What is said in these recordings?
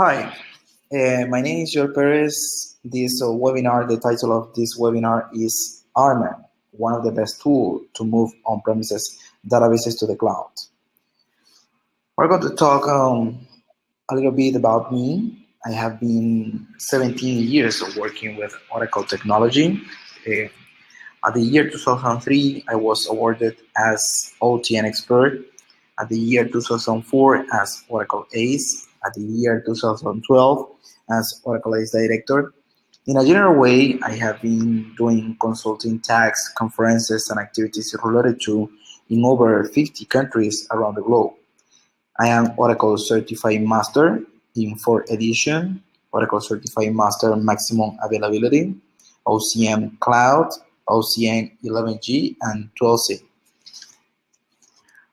Hi, my name is Joel Perez. This webinar, the title of this webinar is RMAN, one of the best tools to move on-premises databases to the cloud. We're going to talk a little bit about me. I have been 17 years of working with Oracle technology. Uh, at the year 2003, I was awarded as OTN expert. At the year 2004 as Oracle ACE, at the year 2012 as Oracle ACE Director. In a general way, I have been doing consulting tags, conferences, and activities related to in over 50 countries around the globe. I am Oracle Certified Master in 4th edition, Oracle Certified Master Maximum Availability, OCM Cloud, OCM 11G, and 12C.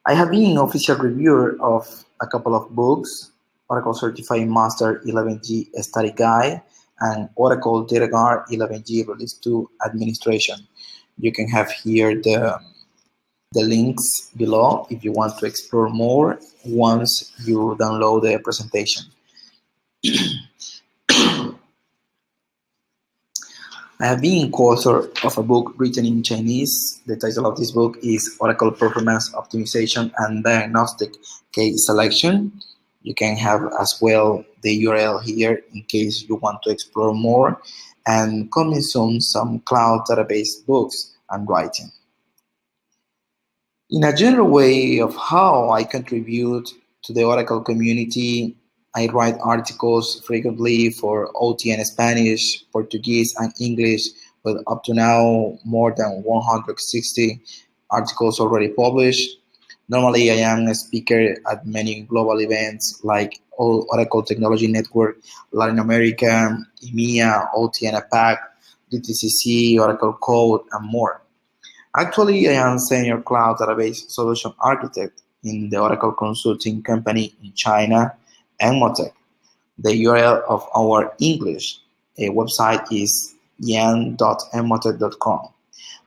I have been official reviewer of a couple of books, Oracle Certified Master 11G Study Guide and Oracle Data Guard 11G Release 2 Administration. You can have here the links below if you want to explore more once you download the presentation. I have been co-author of a book written in Chinese. The title of this book is Oracle Performance Optimization and Diagnostic Case Selection. You can have as well the URL here in case you want to explore more, and coming soon some cloud database books I'm writing. In a general way of how I contribute to the Oracle community, I write articles frequently for OTN Spanish, Portuguese, and English, with up to now more than 160 articles already published. Normally, I am a speaker at many global events like Oracle Technology Network, Latin America, EMEA, OTN APAC, DTCC, Oracle Code, and more. Actually, I am Senior Cloud Database Solution Architect in the Oracle Consulting Company in China, Emotech. The URL of our English website is yan.emotech.com.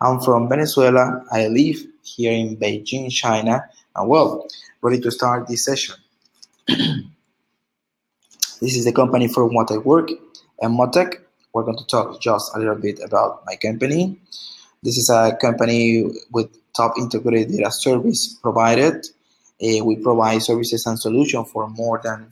I'm from Venezuela. I live here in Beijing, China, and well, ready to start this session. This is the company for what I work, Emotech. We're going to talk just a little bit about my company. This is a company with top integrated data service provided. We provide services and solutions for more than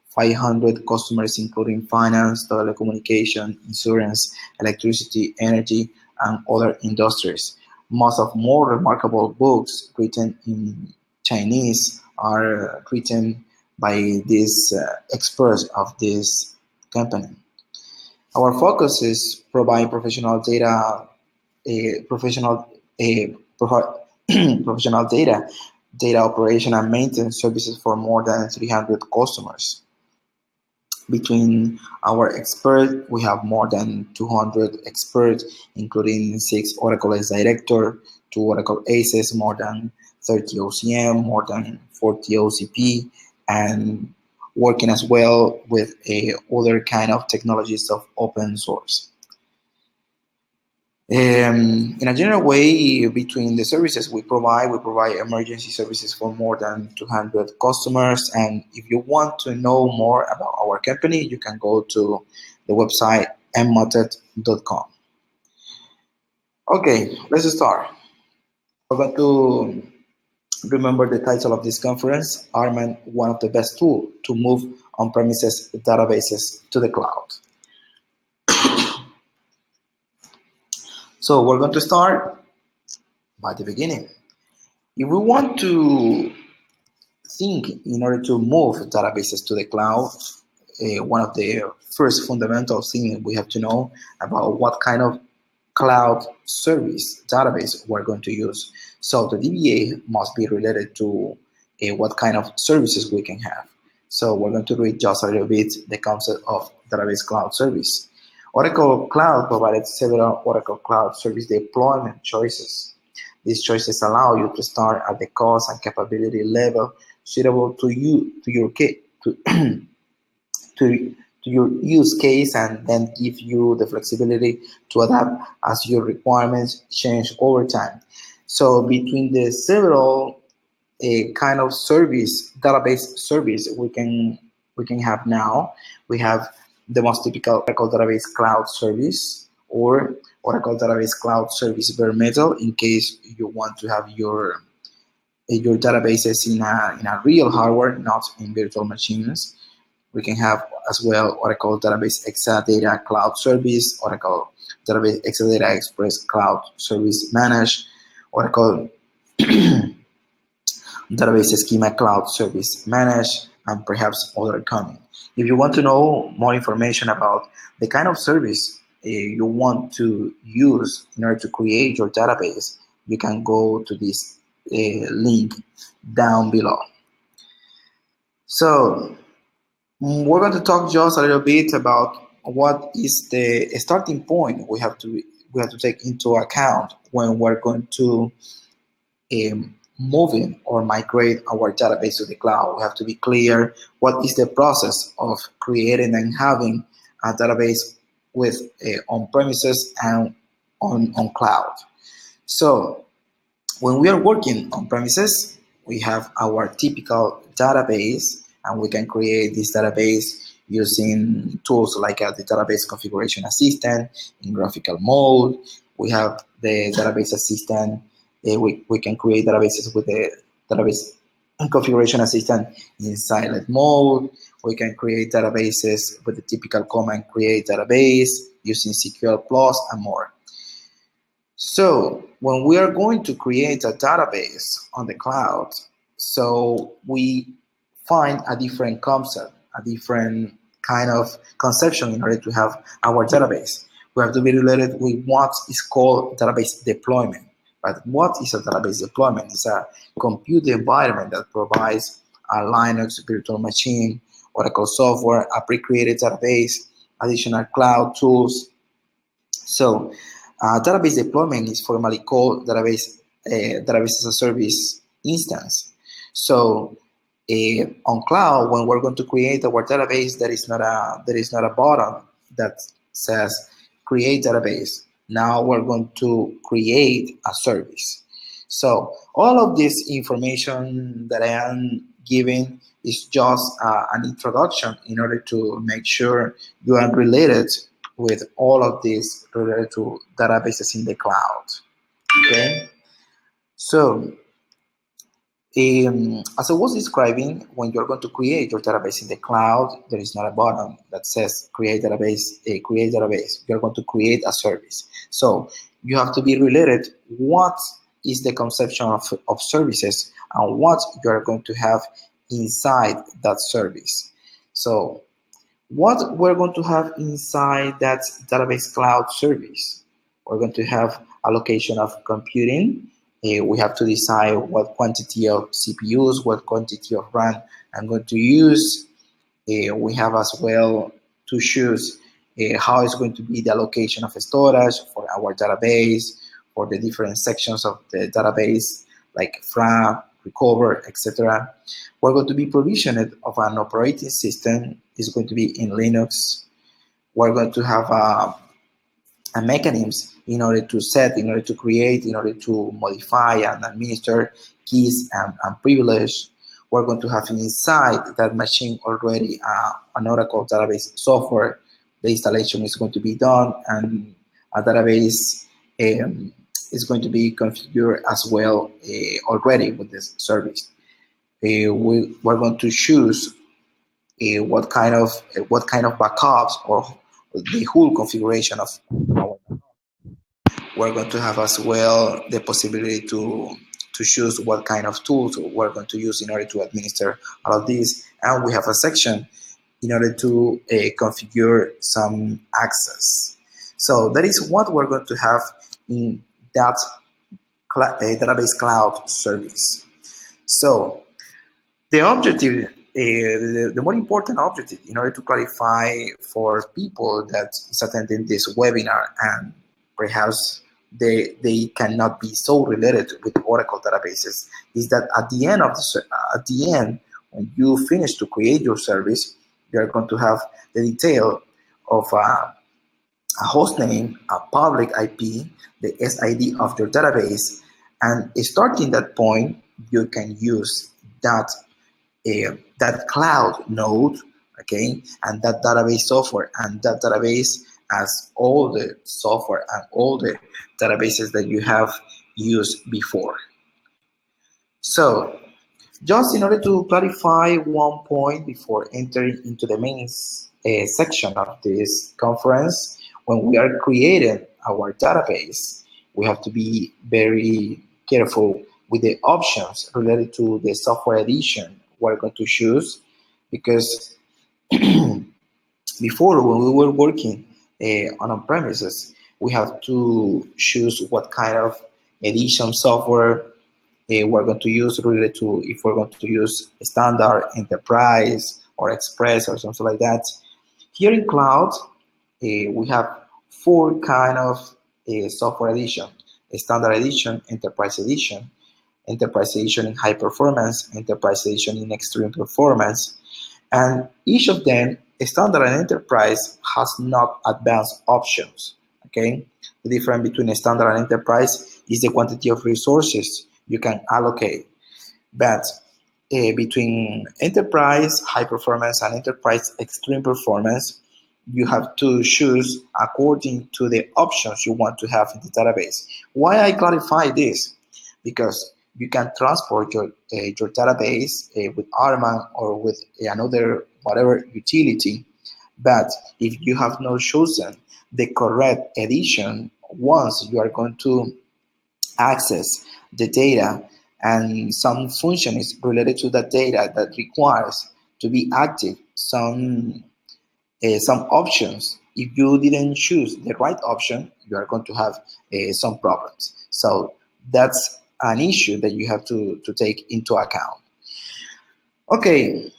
500 customers, including finance, telecommunication, insurance, electricity, energy, and other industries. Most of more remarkable books written in Chinese are written by these experts of this company. Our focus is provide professional data, professional data operation and maintenance services for more than 300 customers. Between our experts, we have more than 200 experts, including 6 Oracle ACE Director, 2 Oracle ACEs, more than 30 OCM, more than 40 OCP, and working as well with other kind of technologies of open source. In a general way, between the services we provide emergency services for more than 200 customers. And if you want to know more about our company, you can go to the website emotech.com. Okay, let's start. We're going to remember the title of this conference, RMAN, one of the best tools to move on-premises databases to the cloud. So we're going to start by the beginning. If we want to think in order to move databases to the cloud, one of the first fundamental things we have to know about what kind of cloud service database we're going to use. So the DBA must be related to what kind of services we can have. So we're going to read just a little bit the concept of database cloud service. Oracle Cloud provided several Oracle Cloud Service deployment choices. These choices allow you to start at the cost and capability level suitable to you, to your use case, and then give you the flexibility to adapt as your requirements change over time. So between the several kind of service, database service, we can we can have now. We have the most typical Oracle Database Cloud Service, or Oracle Database Cloud Service Bare Metal, in case you want to have your databases in a real hardware, not in virtual machines. We can have as well Oracle Database Exadata Cloud Service, Oracle Database Exadata Express Cloud Service Managed, Oracle Database Schema Cloud Service Managed, and perhaps other coming. If you want to know more information about the kind of service you want to use in order to create your database, you can go to this link down below. So we're going to talk just a little bit about what is the starting point we have to take into account when we're going to moving or migrate our database to the cloud. We have to be clear what is the process of creating and having a database with on premises and on cloud. So when we are working on premises, we have our typical database, and we can create this database using tools like the database configuration assistant in graphical mode. We have the database assistant. We can create databases with the database configuration assistant in silent mode. We can create databases with the typical command create database using SQL Plus and more. So when we are going to create a database on the cloud, so we find a different concept, a different kind of conception in order to have our database. We have to be related with what is called database deployment. But what is a database deployment? It's a compute environment that provides a Linux virtual machine, Oracle software, a pre-created database, additional cloud tools. So database deployment is formally called database as a service instance. So on cloud, when we're going to create our database, there is not a button that says create database. Now we're going to create a service. So all of this information that I am giving is just an introduction in order to make sure you are related with all of this related to databases in the cloud. Okay, so as I was describing, when you're going to create your database in the cloud, there is not a button that says create database. Create database. You're going to create a service. So you have to be related. What is the conception of services and what you are going to have inside that service? So what we're going to have inside that database cloud service? We're going to have allocation of computing. We have to decide what quantity of CPUs, what quantity of RAM I'm going to use. We have as well to choose how is going to be the allocation of storage for our database, for the different sections of the database, like FRA, recover, etc. We're going to be provisioned of an operating system. It's going to be in Linux. We're going to have a mechanisms in order to set, in order to create, in order to modify and administer keys and privilege. We're going to have inside that machine already an Oracle database software. The installation is going to be done, and a database is going to be configured as well already with this service. We're going to choose what kind of backups or the whole configuration of our. We're going to have as well the possibility to choose what kind of tools we're going to use in order to administer all of this, and we have a section in order to configure some access. So that is what we're going to have in that database cloud service. So the objective, the more important objective, in order to clarify for people that is attending this webinar and perhaps they cannot be so related with Oracle databases, is that at the end, when you finish to create your service, you are going to have the detail of a host name, a public IP, the SID of your database, and starting that point, you can use that cloud node okay? And that database software, and that database has all the software and all the databases that you have used before. So, just in order to clarify one point before entering into the main section of this conference, when we are creating our database, we have to be very careful with the options related to the software edition we're going to choose, because before, when we were working on premises, we have to choose what kind of edition software we're going to use related to, if we're going to use standard, enterprise, or express, or something like that. Here in cloud, we have four kind of software edition: standard edition, enterprise edition in high performance, enterprise edition in extreme performance. And each of them, standard and enterprise, has not advanced options. Okay, the difference between a standard and enterprise is the quantity of resources you can allocate. But between enterprise high performance and enterprise extreme performance, you have to choose according to the options you want to have in the database. Why I clarify this? Because you can transport your database with RMAN or with another whatever utility, but if you have not chosen the correct edition, once you are going to access the data and some function is related to that data that requires to be active, some options, if you didn't choose the right option, you are going to have some problems. So that's an issue that you have to take into account. Okay,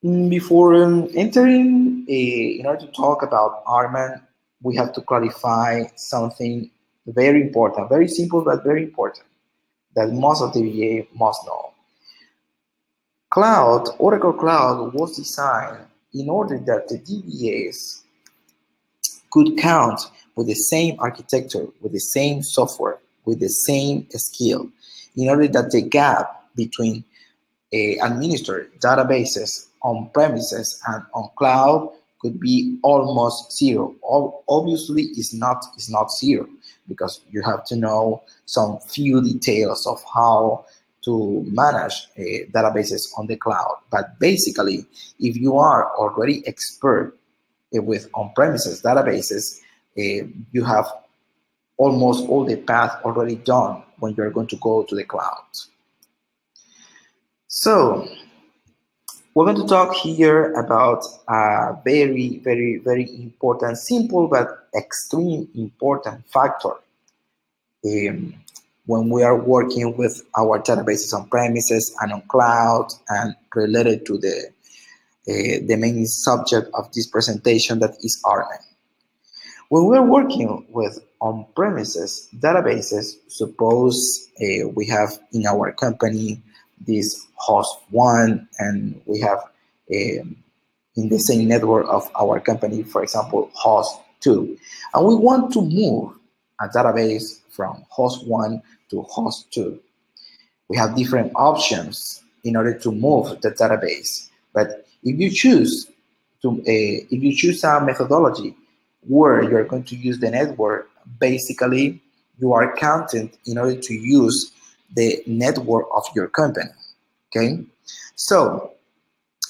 before entering, in order to talk about RMAN, we have to clarify something very important, very simple but very important, that most of the VA must know. Oracle Cloud was designed in order that the DBAs could count with the same architecture, with the same software, with the same skill, in order that the gap between administered databases on premises and on cloud could be almost zero. Obviously, it's not zero, because you have to know some few details of how to manage databases on the cloud. But basically, if you are already expert with on-premises databases, you have almost all the path already done when you're going to go to the cloud. So we're going to talk here about a very, very, very important, simple but extreme important factor when we are working with our databases on premises and on cloud, and related to the main subject of this presentation, that is RMAN. When we're working with on-premises databases, suppose we have in our company this host 1, and we have in the same network of our company, for example, host 2, and we want to move a database from host 1 to host 2. We have different options in order to move the database, but if you choose a methodology where you're going to use the network, basically you are counting in order to use the network of your company. Okay, so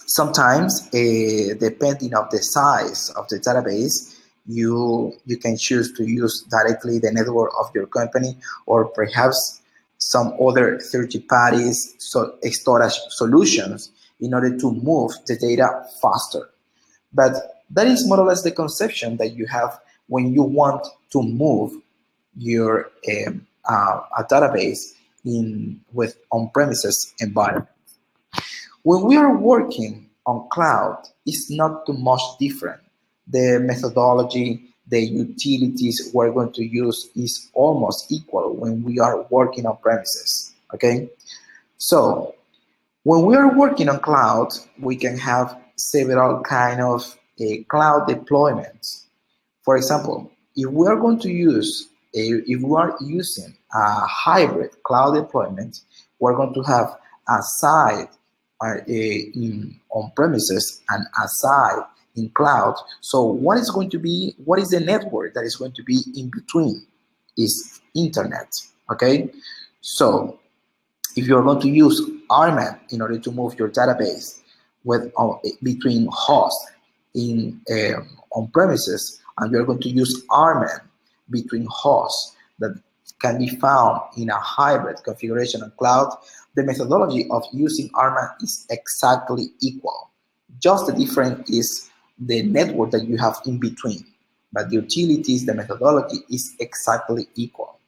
sometimes depending on the size of the database, you can choose to use directly the network of your company, or perhaps some other third parties storage solutions in order to move the data faster. But that is more or less the conception that you have when you want to move your a database with on-premises environment. When we are working on cloud, it's not too much different. The methodology, the utilities we're going to use is almost equal when we are working on premises. Okay, so when we are working on cloud, we can have several kind of cloud deployments. For example, if we are using a hybrid cloud deployment, we're going to have a side in on-premises and aside in cloud. So what is the network that is going to be in between? Is internet, okay? So if you're going to use RMAN in order to move your database with between hosts in on-premises, and you're going to use RMAN between hosts that can be found in a hybrid configuration on cloud, the methodology of using RMAN is exactly equal. Just the difference is the network that you have in between, but the utilities, the methodology is exactly equal.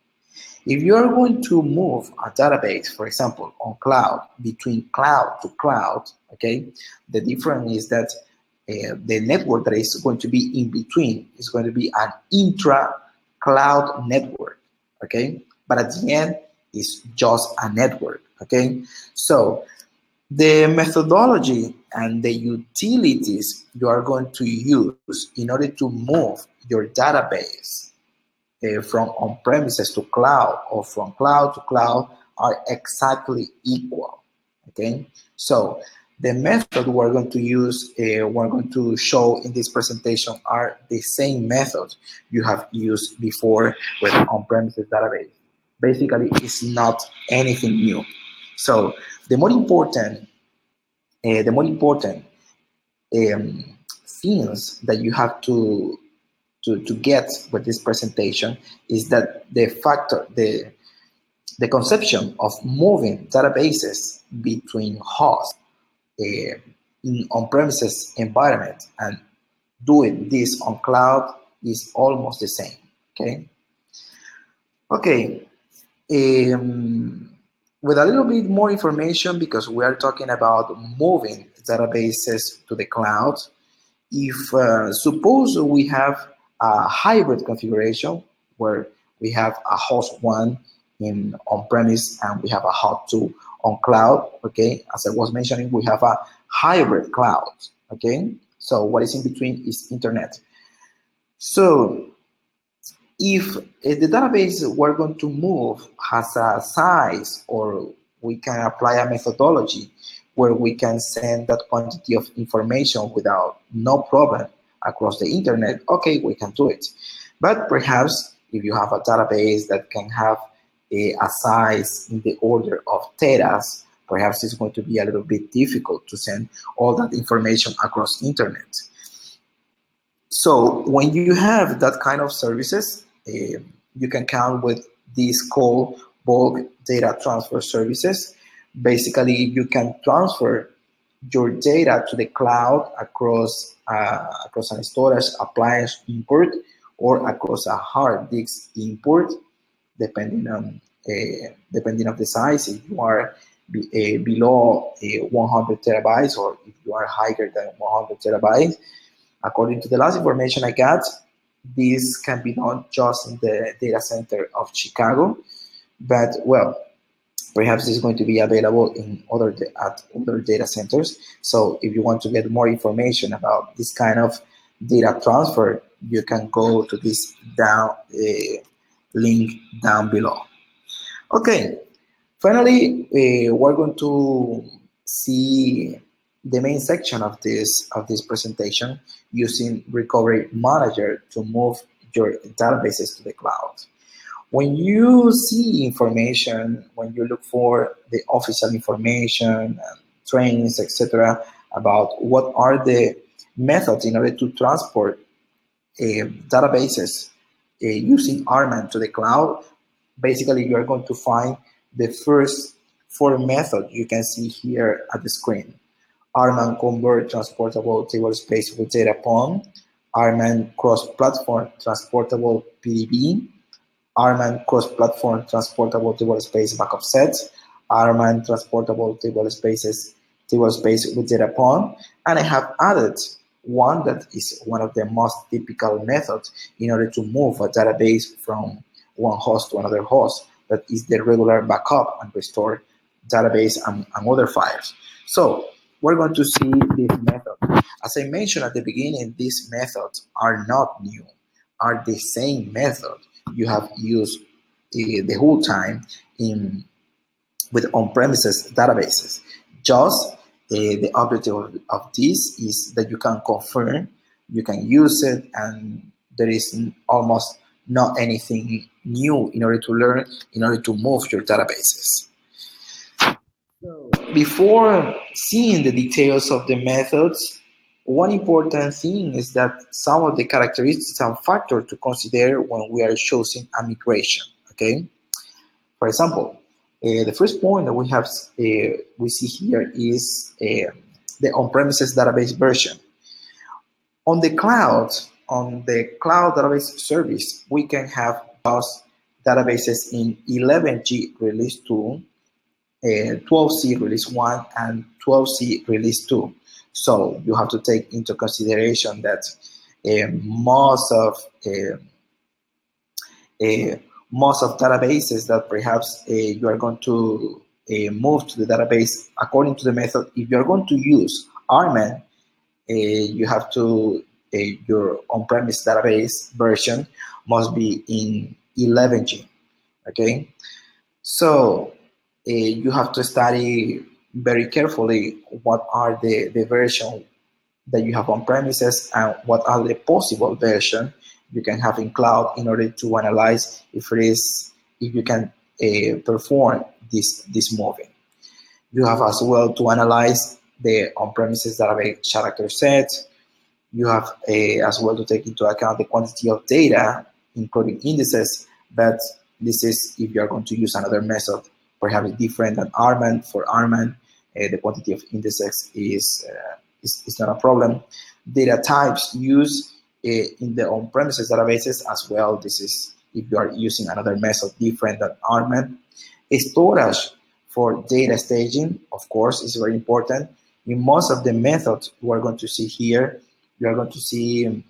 If you are going to move a database, for example, on cloud, between cloud to cloud, okay, the difference is that the network that is going to be in between is going to be an intra-cloud network, okay? But at the end, it's just a network, okay? So the methodology and the utilities you are going to use in order to move your database from on-premises to cloud or from cloud to cloud are exactly equal, okay? So the method we're going to use, we're going to show in this presentation are the same methods you have used before with on-premises database. Basically, it's not anything new. So the more important things that you have to get with this presentation is that the conception of moving databases between hosts in on-premises environment and doing this on cloud is almost the same. Okay. With a little bit more information, because we are talking about moving databases to the cloud. If suppose we have a hybrid configuration where we have a host 1 in on-premise and we have a host 2 on cloud, okay? As I was mentioning, we have a hybrid cloud, okay? So what is in between is internet. So if the database we're going to move has a size, or we can apply a methodology where we can send that quantity of information without no problem across the internet, okay, we can do it. But perhaps if you have a database that can have a size in the order of teras, perhaps it's going to be a little bit difficult to send all that information across internet. So when you have that kind of services, you can count with these called bulk data transfer services. Basically, you can transfer your data to the cloud across a storage appliance import or across a hard disk import, depending on the size. If you are below 100 terabytes, or if you are higher than 100 terabytes, according to the last information I got, this can be done just in the data center of Chicago, but well, perhaps it's going to be available in at other data centers. So if you want to get more information about this kind of data transfer, you can go to this link down below. Okay, finally, we're going to see the main section of this presentation, using Recovery Manager to move your databases to the cloud. When you see information, when you look for the official information, trainings, etc., about what are the methods in order to transport databases using RMAN to the cloud, basically you are going to find the first 4 methods you can see here at the screen. RMAN convert transportable tablespace with data upon, RMAN cross-platform transportable PDB, RMAN cross-platform transportable tablespace backup sets, RMAN transportable tablespace with data upon, and I have added one that is one of the most typical methods in order to move a database from one host to another host, that is the regular backup and restore database and other files. So we're going to see this method. As I mentioned at the beginning, these methods are not new, are the same method you have used the whole time with on-premises databases. Just The objective of this is that you can confirm, you can use it, and there is almost not anything new in order to learn, in order to move your databases. Before seeing the details of the methods, one important thing is that some of the characteristics and factors to consider when we are choosing a migration. Okay, for example, the first point that we see here is the on-premises database version. On the cloud database service, we can have just databases in 11G release 2, 12C release 1, and 12C release 2. So you have to take into consideration that most of databases that perhaps you are going to move to the database according to the method. If you are going to use RMAN, you have to your on-premise database version must be in 11G. Okay, so you have to study very carefully what are the version that you have on premises and what are the possible version you can have in cloud in order to analyze if you can perform this moving. You have as well to analyze the on-premises database character set. You have as well to take into account the quantity of data, including indices, but this is if you are going to use another method, perhaps different than RMAN. For RMAN, the quantity of indices is not a problem. Data types used in the on-premises databases as well. This is if you are using another method different than RMAN. Storage for data staging, of course, is very important. In most of the methods we're going to see here, you are going to see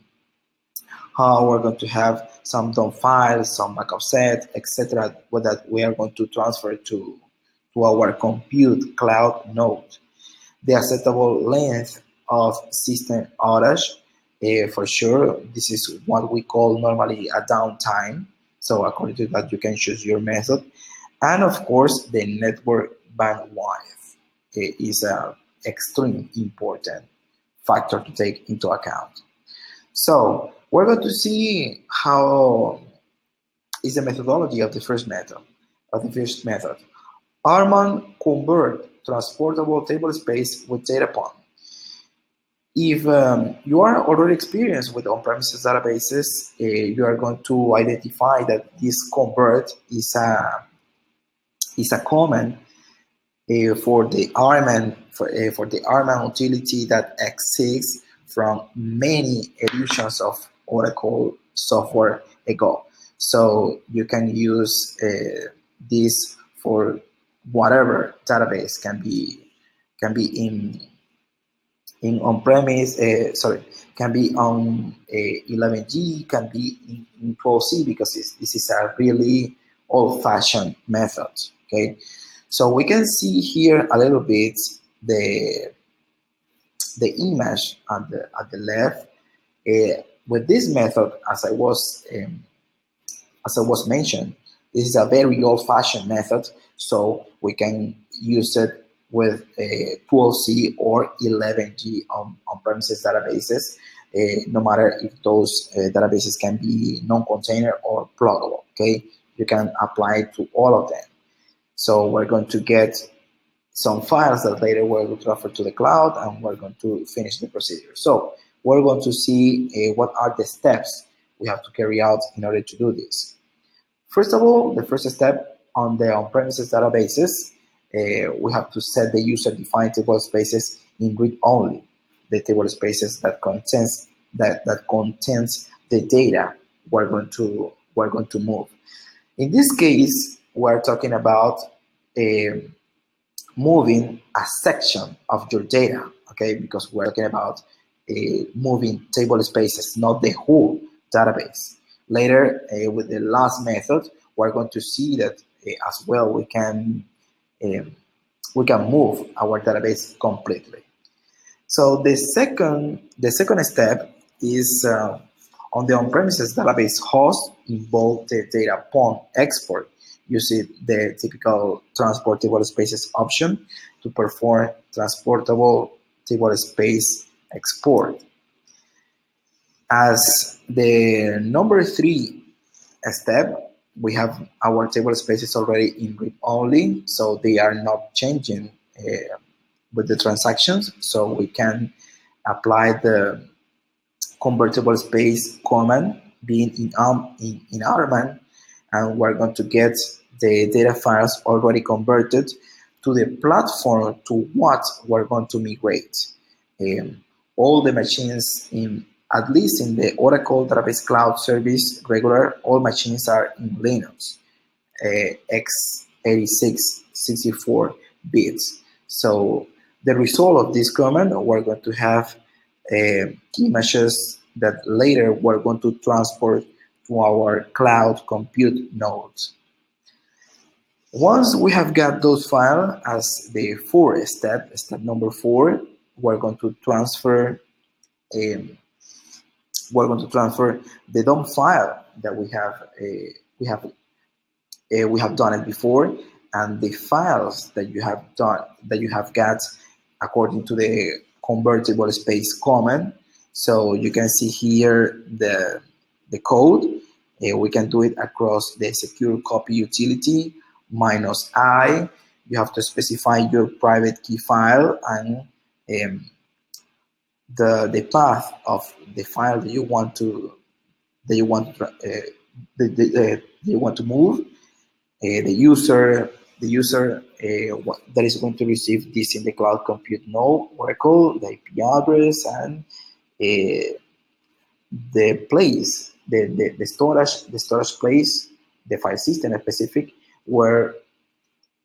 how we're going to have some DOM files, some backup set, etc. that we are going to transfer to our compute cloud node. The acceptable length of system outage, for sure, this is what we call normally a downtime. So according to that, you can choose your method. And of course, the network bandwidth is an extremely important factor to take into account. So we're going to see how is the methodology of the first method. RMAN convert transportable table space with data point. If you are already experienced with on-premises databases, you are going to identify that this convert is a command for the RMAN for the RMAN utility that exists from many editions of Oracle software ago. So you can use this for whatever database can be in on-premise. Can be on 11G, can be in 12C because this is a really old-fashioned method. Okay. So we can see here a little bit the image at the left. With this method, as I was mentioned, this is a very old-fashioned method. So we can use it with 12C or 11G on-premises databases, no matter if those databases can be non-container or pluggable. Okay, you can apply it to all of them. So we're going to get some files that later we're going to transfer to the cloud, and we're going to finish the procedure. So we're going to see what are the steps we have to carry out in order to do this. First of all, the first step on the on-premises databases, we have to set the user-defined table spaces in read-only, the table spaces that contains the data we're going to move. In this case, we're talking about moving a section of your data, okay? Because we're talking about moving table spaces, not the whole database. Later, with the last method, we're going to see that as well we can move our database completely. So the second step is on the on-premises database host involve the data upon export using the typical transportable spaces option to perform transportable table space export. As the number 3 step, we have our table spaces already in read only, so they are not changing with the transactions. So we can apply the convertible space command being in RMAN, and we're going to get the data files already converted to the platform to what we're going to migrate. All the machines in, at least in the Oracle Database Cloud Service regular, all machines are in Linux, x86 64 bits. So the result of this command, we're going to have images that later we're going to transport to our cloud compute nodes. Once we have got those files as the fourth step, step number 4, we're going to transfer the DOM file that we have done it before, and the files that you have got according to the convertible space command. So you can see here the code. We can do it across the secure copy utility -i. You have to specify your private key file and the path of the file that you want to move. The user that is going to receive this in the cloud compute node, Oracle, the IP address, and the place, the storage place, the file system specific, where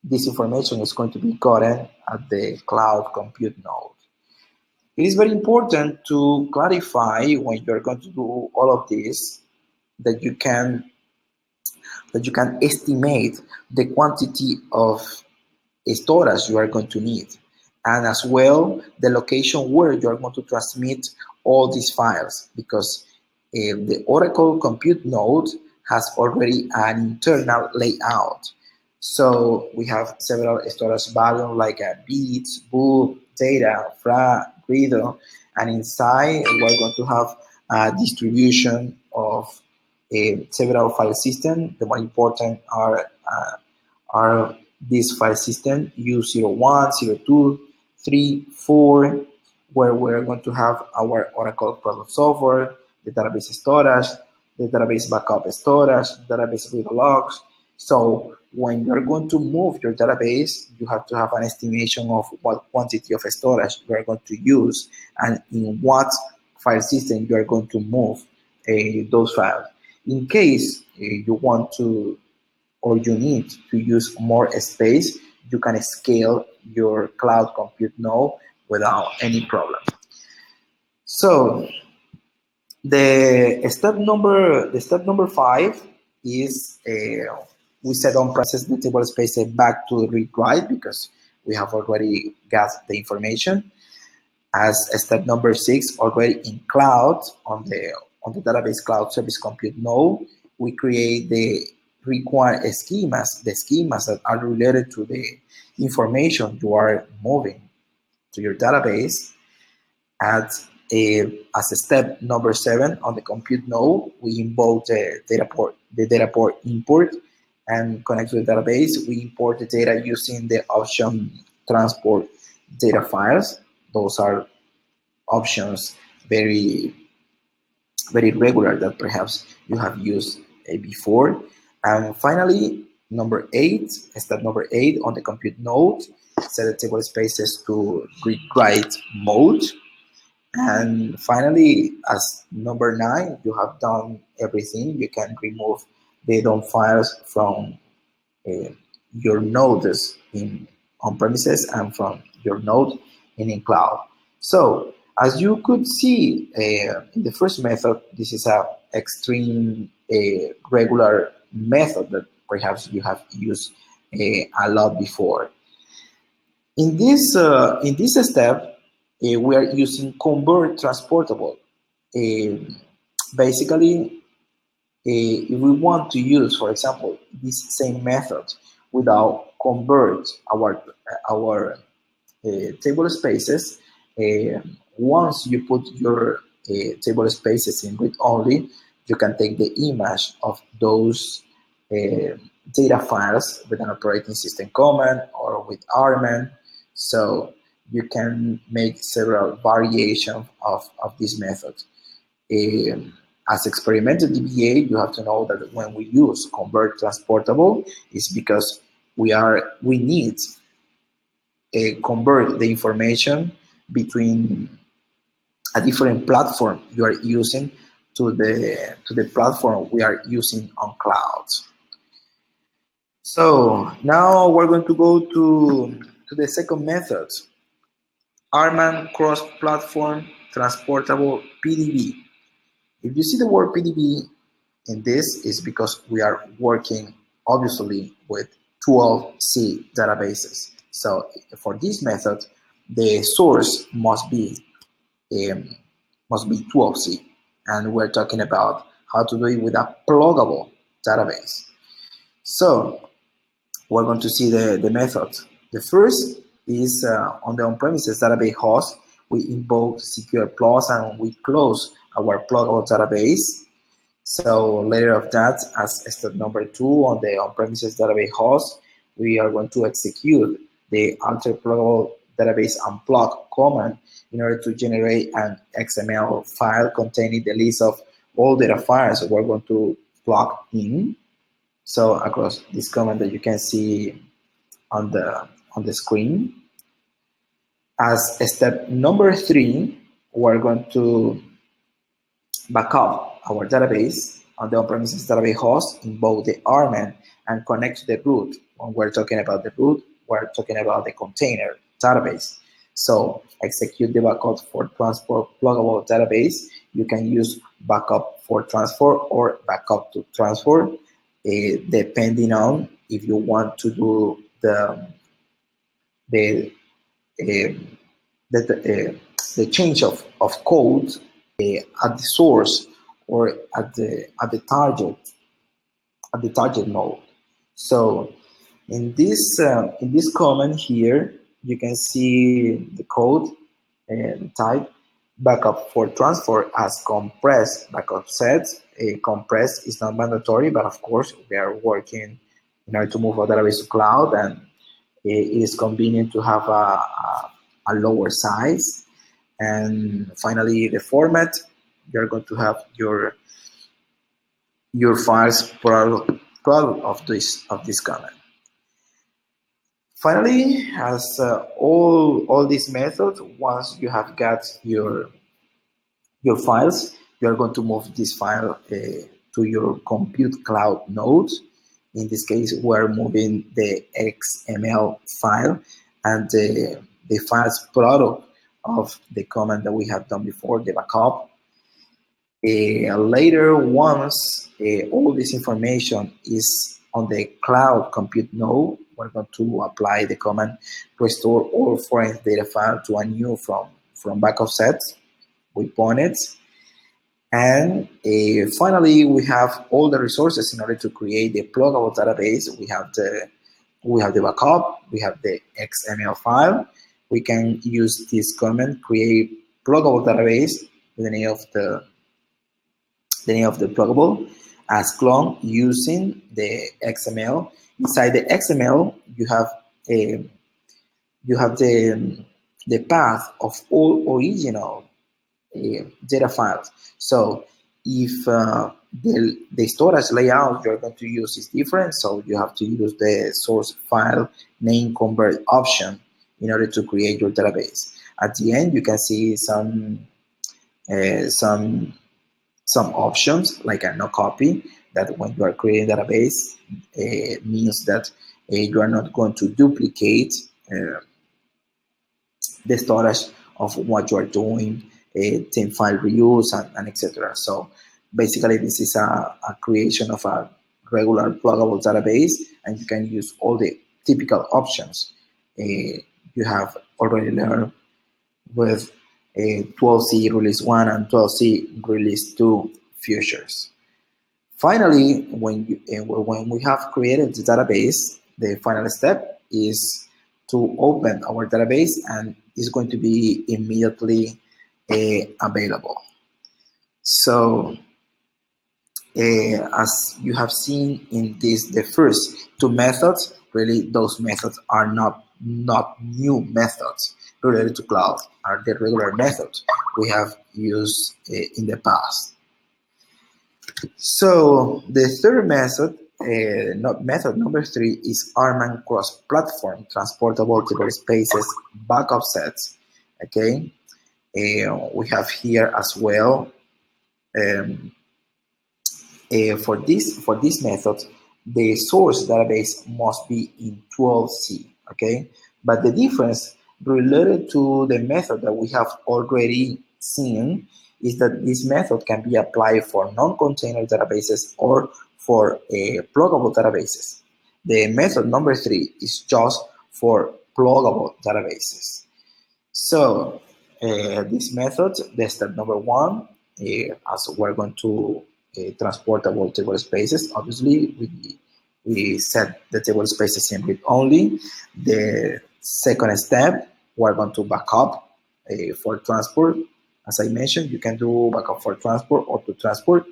this information is going to be gotten at the cloud compute node. It is very important to clarify when you're going to do all of this that you can estimate the quantity of storage you are going to need, and as well the location where you are going to transmit all these files, because the Oracle compute node has already an internal layout. So we have several storage volumes like bits, book, data, fra, reader, and inside we're going to have a distribution of several file systems. The more important are these file systems U01, 02, 3, 4, where we're going to have our Oracle product software, the database storage, the database backup storage, database read logs. So when you're going to move your database, you have to have an estimation of what quantity of storage you are going to use and in what file system you are going to move those files. In case you want to or you need to use more space, you can scale your cloud compute node without any problem. So the step number 5 is we set on process the table space back to read write, because we have already got the information. As step number 6, already in cloud on the database cloud service compute node, we create the required schemas, the schemas that are related to the information you are moving to your database. As a step number 7 on the compute node, we invoke the data port import and connect to the database. We import the data using the option transport data files. Those are options very regular that perhaps you have used before. And finally, step number 8 on the compute node, set the table spaces to read write mode. And finally, as number 9, you have done everything. You can remove the DOM files from your nodes in on-premises and from your node in cloud. So as you could see in the first method, this is an extreme regular method that perhaps you have used a lot before. In this step, we are using convert transportable. Basically, If we want to use, for example, this same method without convert our table spaces, uh, once you put your table spaces in read only, you can take the image of those uh, data files with an operating system command or with RMAN. So you can make several variations of this method. Um, as experimental DBA, you have to know that when we use convert transportable, it's because we need convert the information between a different platform you are using to the platform we are using on cloud. So now we're going to go to the second method, RMAN cross-platform transportable PDB. If you see the word PDB in this, is because we are working obviously with 12C databases. So for this method, the source um, must be 12C, and we're talking about how to do it with a pluggable database. So we're going to see the method. The first is on the on-premises database host, we invoke secure plus and we close our pluggable database. So later of that, as step number 2 on the on-premises database host, we are going to execute the alter pluggable database unplug command in order to generate an XML file containing the list of all data files we're going to plug in. So across this command that you can see on the screen. As step number 3, we're going to backup our database on the on-premises database host in both the RMAN and connect to the root. When we're talking about the root, we're talking about the container database. So execute the backup for transport pluggable database. You can use backup for transport or backup to transport, depending on if you want to do the uh, the change of code at the source or at the target node. So in this command here, you can see the code and type backup for transfer as compressed backup sets. Compressed is not mandatory, but of course we are working in order to move our database to cloud, and it is convenient to have a lower size. And finally, the format, you're going to have your files product of this command. Finally, as all these methods, once you have got your files, you are going to move this file to your compute cloud node. In this case, we're moving the XML file and the files product of the command that we have done before, the backup. Later, once all this information is on the cloud compute node, we're going to apply the command restore all foreign data file to a new from backup set with bonnets. And finally, we have all the resources in order to create the pluggable database. We have the backup, we have the XML file. We can use this command, create pluggable database with the name of the pluggable as clone using the XML. Inside the XML, you have the path of all original data files. So if the storage layout you're going to use is different, so you have to use the source file name convert option in order to create your database. At the end, you can see some options like a no copy, that when you are creating a database means that you are not going to duplicate the storage of what you are doing, team file reuse, and etc. So basically, this is a creation of a regular pluggable database, and you can use all the typical options you have already learned with 12C release 1 and 12C release 2 features. Finally, when we have created the database, the final step is to open our database and it's going to be immediately available. So as you have seen in the first two methods, really those methods are not new methods related to cloud, are the regular methods we have used in the past. So the third method, method number 3, is RMAN cross-platform transportable tablespaces backup sets. Okay, we have here as well. For this method, the source database must be in 12C. Okay, but the difference related to the method that we have already seen is that this method can be applied for non-container databases or for pluggable databases. The method number 3 is just for pluggable databases. So this method, the step number 1, as we're going to transportable table spaces, obviously we set the table spaces in read only. The second step, we're going to backup for transport. As I mentioned, you can do backup for transport or to transport.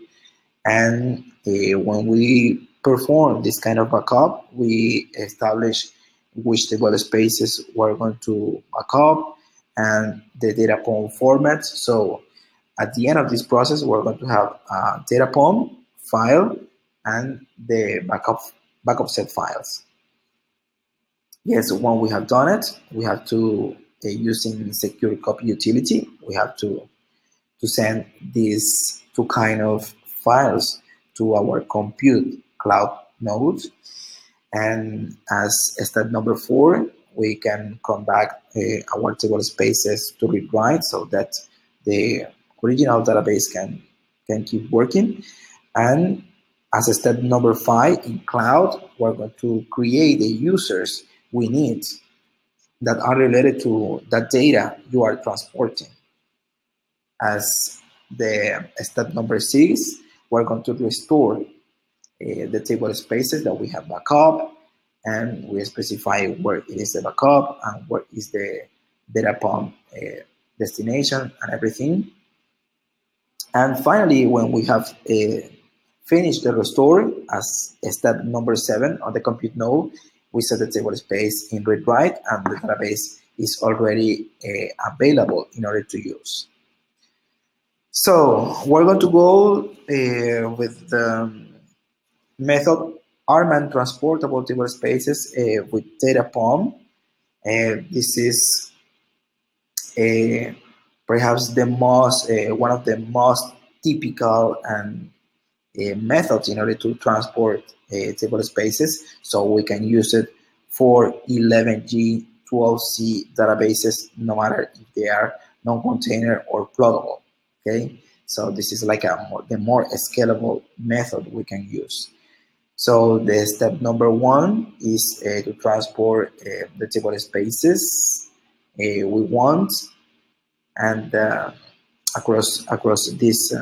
And when we perform this kind of backup, we establish which table spaces we're going to backup and the data POM format. So at the end of this process, we're going to have a data POM file and the backup set files. Yes, when we have done it, we have to, using secure copy utility, we have to send these two kind of files to our compute cloud node. And as step number 4, we can come back our table spaces to read write so that the original database can keep working. And as a step number 5 in cloud, we're going to create the users we need that are related to that data you are transporting. As the step number 6, we're going to restore the table spaces that we have backup, and we specify where it is the backup and where is the data POM destination and everything. And finally, when we have finished the restore, as step number 7 on the compute node, we set the table space in read write and the database is already available in order to use. So we're going to go with the method RMAN transportable table spaces with data POM. This is perhaps the most one of the most typical and methods in order to transport table spaces. So we can use it for 11G, 12C databases, no matter if they are non-container or pluggable. Okay, so this is like the more scalable method we can use. So the step number 1 is to transport the table spaces we want, and across this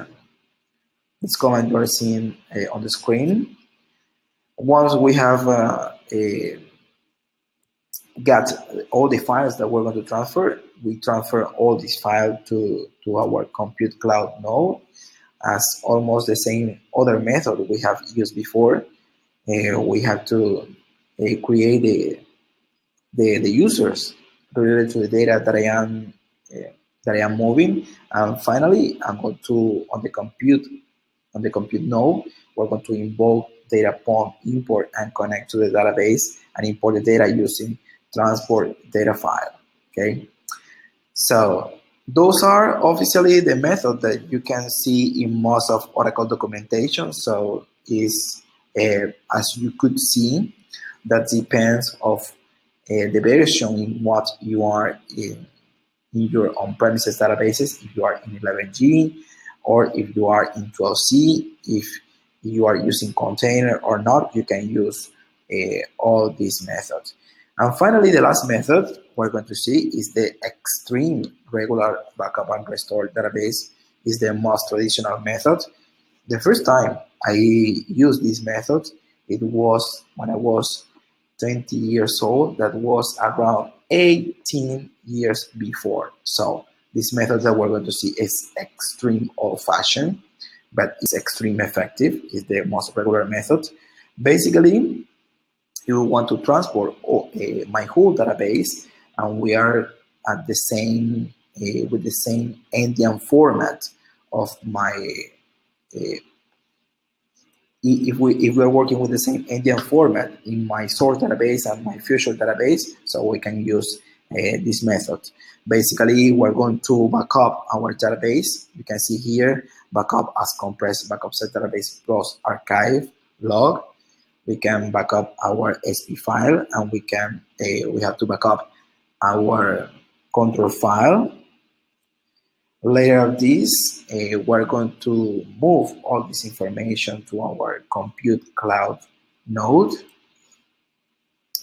command you are seeing on the screen. Once we have got all the files that we're going to transfer, we transfer all these files to our compute cloud node as almost the same other method we have used before. We have to create the users related to the data that I am moving, and finally I'm going to on the compute node, we're going to invoke data POM import and connect to the database and import the data using transport data file. Okay, so those are officially the method that you can see in most of Oracle documentation. So is as you could see, that depends of the version in what you are in your on-premises databases, if you are in 11G or if you are in 12C, if you are using container or not, you can use all these methods. And finally, the last method we're going to see is the extreme regular backup and restore database, is the most traditional method. The first time I used this method, it was when I was 20 years old. That was around 18 years before. So this method that we're going to see is extreme old-fashioned, but it's extreme effective. It's the most regular method. Basically, you want to transport my whole database, and we are at the same with the same endian format of my uh, if we're working with the same endian format in my source database and my future database, so we can use this method. Basically, we're going to backup our database. You can see here backup as compressed backup set database plus archive log. We can back up our SP file, and we have to back up our control file. Later of this, we're going to move all this information to our compute cloud node.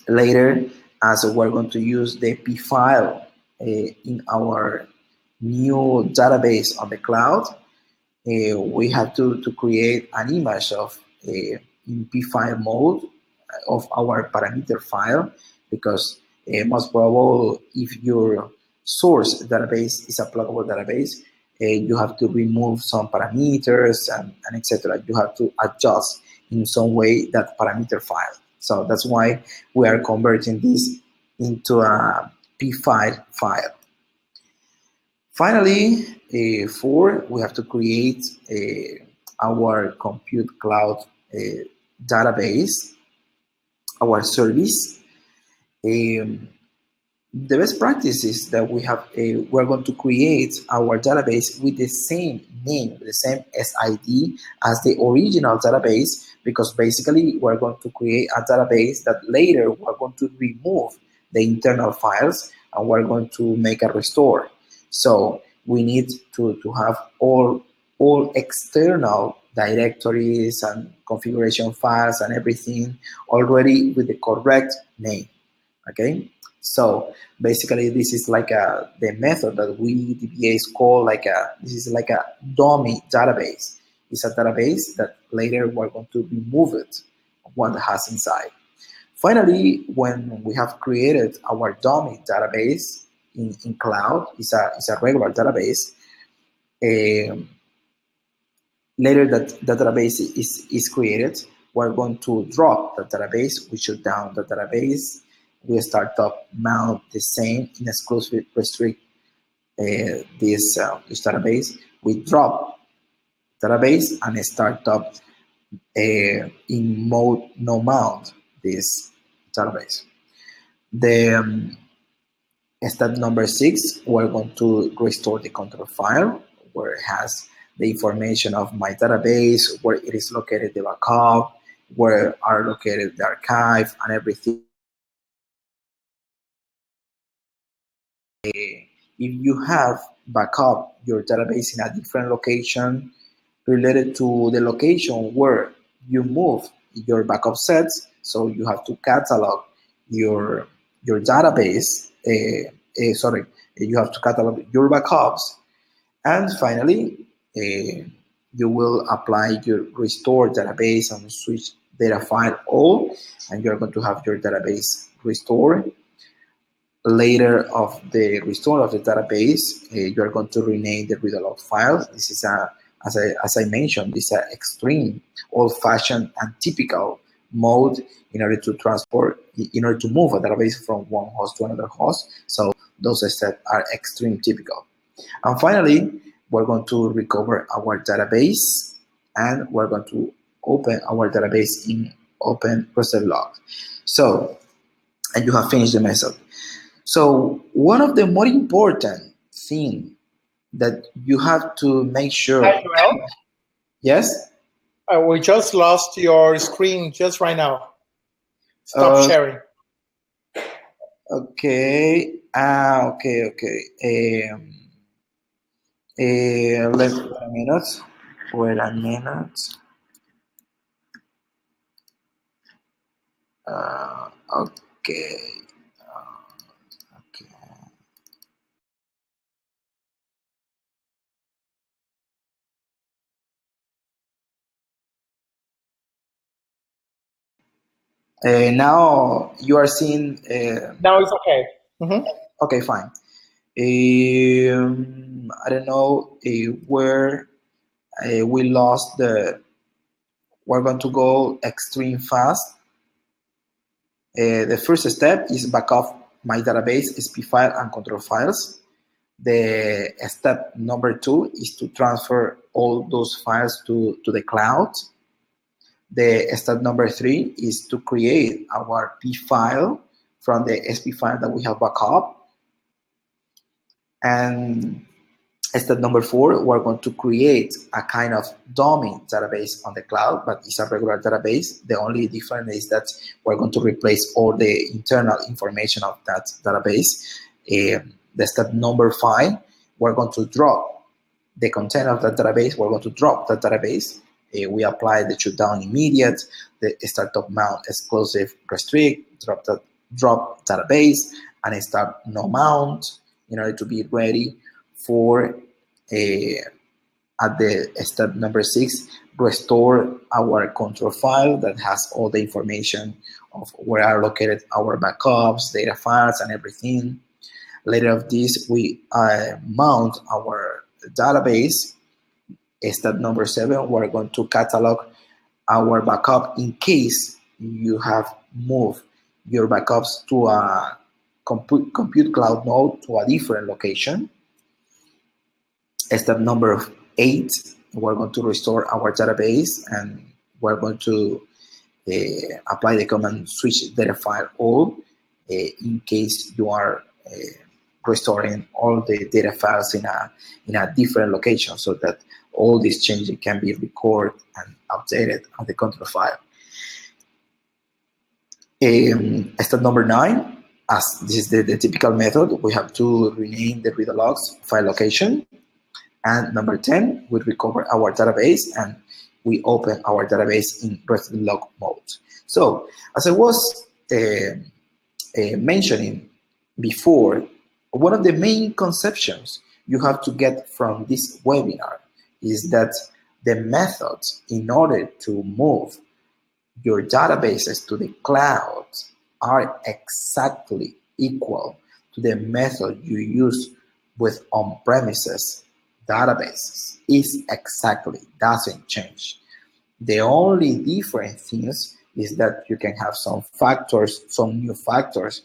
Later, as we're going to use the P file in our new database on the cloud, we have to create an image of in P file mode of our parameter file, because most probable, if your source database is a pluggable database, you have to remove some parameters and etc. You have to adjust in some way that parameter file. So that's why we are converting this into a P file file. Finally, four, we have to create our compute cloud database, our service. The best practice is that we're going to create our database with the same name, the same SID as the original database, because basically we're going to create a database that later we're going to remove the internal files and we're going to make a restore. So we need to have all external directories and configuration files and everything already with the correct name. Okay, so basically this is like the method that we DBAs call this is like a dummy database. It's a database that later we're going to remove it, what it has inside. Finally, when we have created our dummy database in cloud, it's a regular database. Later that the database is created, we're going to drop the database, we shut down the database, we start up mount the same in exclusive restrict this database, we drop database and start up in mode no mount this database. The step number 6, we're going to restore the control file where it has the information of my database, where it is located the backup, where are located the archive and everything. If you have backup your database in a different location related to the location where you move your backup sets, so you have to catalog your database. You have to catalog your backups, and finally, you will apply your restore database and switch data file all, and you're going to have your database restored. Later of the restore of the database, you're going to rename the read aloud file. This is as I mentioned, this is an extreme, old-fashioned, and typical mode in order to move a database from one host to another host. So those steps are extreme typical. And finally, we're going to recover our database, and we're going to open our database in open process log. So, and you have finished the method. So one of the more important thing that you have to make sure. Hi, Joel. Yes? We just lost your screen just right now. Stop sharing. Okay. Okay. Let's wait a minute. Wait a minute. Okay. Now you are seeing. Now it's okay. Hmm. Okay, fine. I don't know where we lost the. We're going to go extreme fast. The first step is back up my database, SP file and control files. The step number two is to transfer all those files to the cloud. The step number three is to create our P file from the SP file that we have backup. And step number four, we're going to create a kind of dummy database on the cloud, but it's a regular database. The only difference is that we're going to replace all the internal information of that database. The step number five, we're going to drop the content of that database. We're going to drop that database. We apply the shutdown immediate, the startup mount exclusive restrict, drop database, and start no mount in order to be ready for at the step number six, restore our control file that has all the information of where are located our backups, data files, and everything. Later of this, we mount our database. Step number seven, we're going to catalog our backup in case you have moved your backups to a compute cloud node to a different location. Step number eight, we're going to restore our database and we're going to apply the command switch data file all in case you are restoring all the data files in a different location so that all these changes can be recorded and updated on the control file. Step number nine, as this is the typical method, we have to rename the read logs file location. And number 10, we recover our database and we open our database in rest log mode. So, as I was mentioning before, one of the main conceptions you have to get from this webinar is that the methods in order to move your databases to the cloud are exactly equal to the method you use with on-premises databases. Is exactly, doesn't change. The only different things is that you can have some factors, some new factors.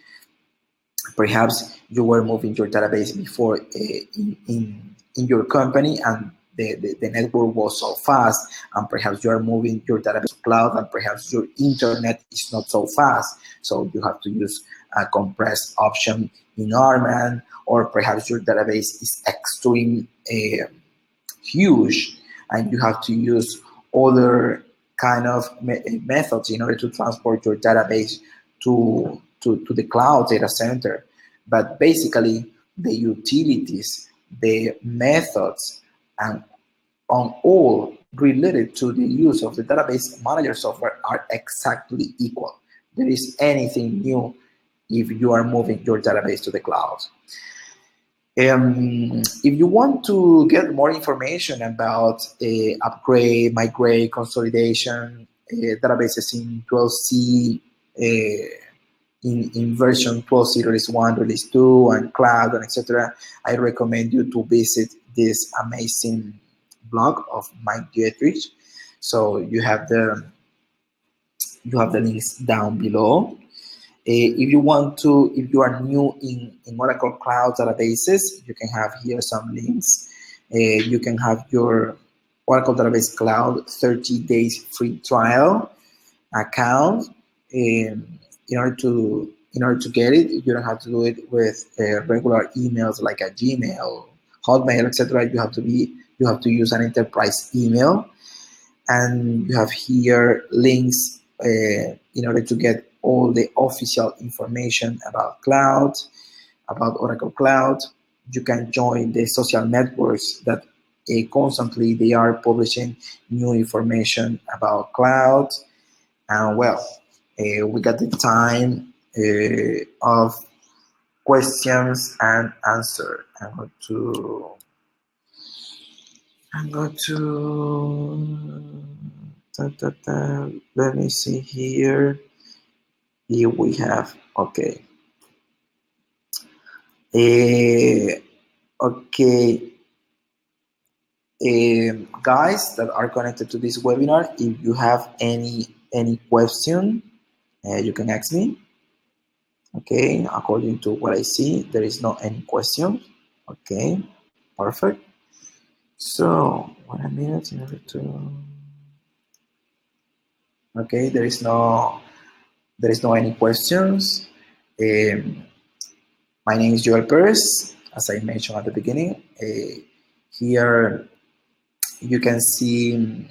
Perhaps you were moving your database before in your company and the network was so fast, and perhaps you are moving your database to cloud and perhaps your internet is not so fast. So you have to use a compressed option in RMAN, or perhaps your database is extreme huge and you have to use other kind of methods in order to transport your database to the cloud data center. But basically, the utilities, the methods, and on all related to the use of the database manager software are exactly equal. There is anything new if you are moving your database to the cloud. If you want to get more information about upgrade, migrate, consolidation, databases in 12c, in version 12.0 release 1, release 2, and cloud, and etc., I recommend you to visit this amazing blog of Mike Dietrich. So you have the links down below. If you are new in Oracle Cloud databases, you can have here some links. You can have your Oracle Database Cloud 30 days free trial account. In order to get it, you don't have to do it with regular emails like a Gmail, Hotmail, etc. You have to use an enterprise email, and you have here links in order to get all the official information about cloud, about Oracle Cloud. You can join the social networks that constantly they are publishing new information about cloud. And well, we got the time of questions and answer. I'm going to let me see here. Here we have, okay. Okay, guys that are connected to this webinar, if you have any question, you can ask me. Okay, according to what I see, there is no any question. Okay, perfect. So 1 minute in order to. Okay, there is no any questions. Um, my name is Joel Perez, as I mentioned at the beginning. Here you can see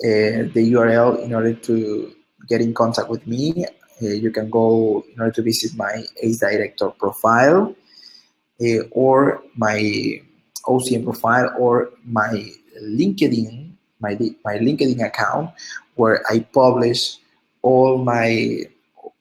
the URL in order to get in contact with me. You can go in order to visit my ACE Director profile or my OCM profile or my LinkedIn, my LinkedIn account, where I publish all my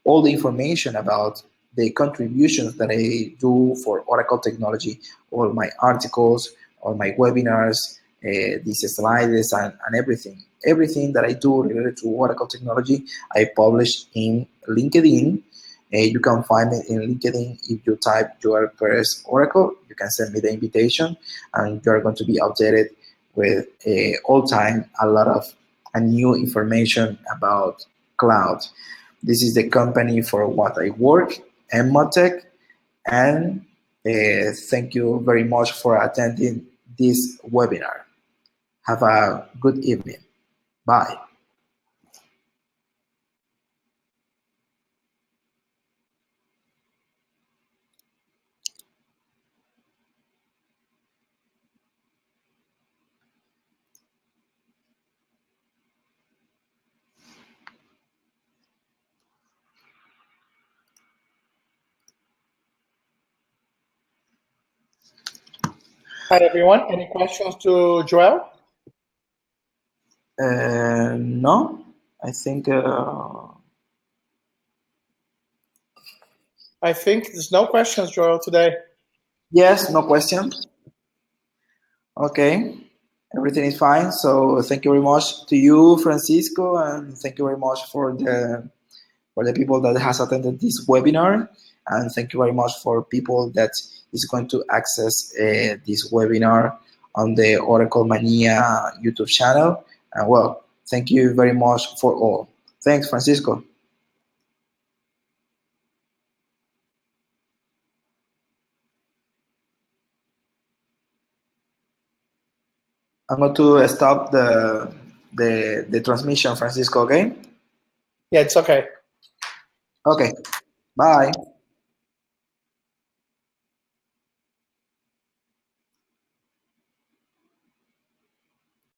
all the information about the contributions that I do for Oracle technology, all my articles, all my webinars, these slides and everything. Everything that I do related to Oracle technology, I publish in LinkedIn. You can find it in LinkedIn if you type Joel Perez Oracle. You can send me the invitation, and you're going to be updated with all time a lot of new information about cloud. This is the company for what I work, Emotech, and thank you very much for attending this webinar. Have a good evening. Bye. Hi, everyone. Any questions to Joel? No, I think. I think there's no questions, Joel, today. Yes, no question. Okay, everything is fine. So thank you very much to you, Francisco, and thank you very much for the people that has attended this webinar, and thank you very much for people that is going to access this webinar on the Oracle Mania YouTube channel. And well, thank you very much for all. Thanks, Francisco. I'm going to stop the transmission, Francisco. Okay. Yeah, it's okay. Okay. Bye.